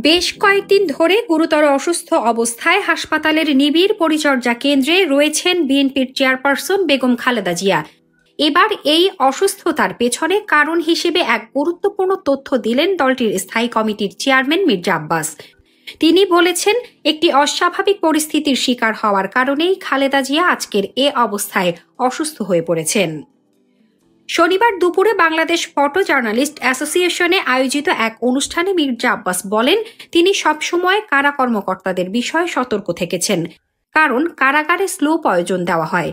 বেশ কয়েকদিন ধরে গুরুতর অসুস্থ অবস্থায় হাসপাতালের নিবিড় পরিচর্যা কেন্দ্রে রয়েছেন বিএনপির চেয়ারপারসন বেগম খালেদা জিয়া। এবার এই অসুস্থতার পেছনে কারণ হিসেবে এক গুরুত্বপূর্ণ তথ্য দিলেন দলটির স্থায়ী কমিটির চেয়ারম্যান মির্জা আব্বাস। তিনি বলেছেন, একটি অস্বাভাবিক পরিস্থিতির শিকার হওয়ার কারণেই খালেদা জিয়া আজকের এ অবস্থায় অসুস্থ হয়ে পড়েছেন। শনিবার দুপুরে বাংলাদেশ ফটো জার্নালিস্ট অ্যাসোসিয়েশনে আয়োজিত এক অনুষ্ঠানে মির্জা আব্বাস বলেন, তিনি সবসময় কারা কর্মকর্তাদের বিষয়ে সতর্ক থেকেছেন, কারণ কারাগারে স্লো পয়জন দেওয়া হয়।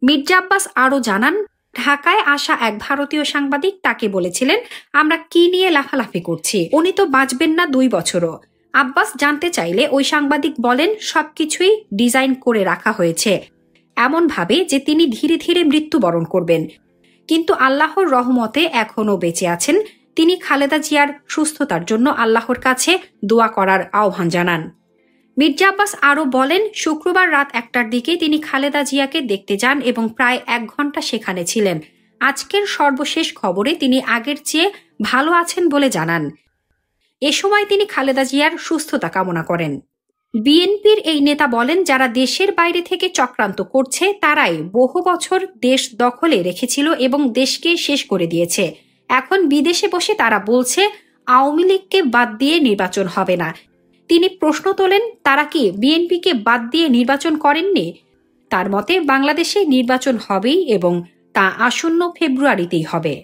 মির্জা আব্বাস আরও জানান, ঢাকায় আসা এক ভারতীয় সাংবাদিক তাকে বলেছিলেন, আমরা কি নিয়ে লাফালাফি করছি, উনি তো বাঁচবেন না 2 বছরও। আব্বাস জানতে চাইলে ওই সাংবাদিক বলেন, সবকিছুই ডিজাইন করে রাখা হয়েছে এমনভাবে যে তিনি ধীরে ধীরে মৃত্যুবরণ করবেন, কিন্তু আল্লাহর রহমতে এখনও বেঁচে আছেন। তিনি খালেদা জিয়ার সুস্থতার জন্য আল্লাহর কাছে দোয়া করার আহ্বান জানান। মির্জা আব্বাস আরও বলেন, শুক্রবার রাত 1টার দিকে তিনি খালেদা জিয়াকে দেখতে যান এবং প্রায় 1 ঘন্টা সেখানে ছিলেন। আজকের সর্বশেষ খবরে তিনি আগের চেয়ে ভালো আছেন বলে জানান। এ সময় তিনি খালেদা জিয়ার সুস্থতা কামনা করেন। বিএনপির এই নেতা বলেন, যারা দেশের বাইরে থেকে চক্রান্ত করছে তারাই বহু বছর দেশ দখলে রেখেছিল এবং দেশকে শেষ করে দিয়েছে। এখন বিদেশে বসে তারা বলছে আওয়ামী লীগকে বাদ দিয়ে নির্বাচন হবে না। তিনি প্রশ্ন তোলেন, তারা কি বিএনপিকে বাদ দিয়ে নির্বাচন করেননি? তার মতে বাংলাদেশে নির্বাচন হবেই এবং তা আসন্ন ফেব্রুয়ারিতেই হবে।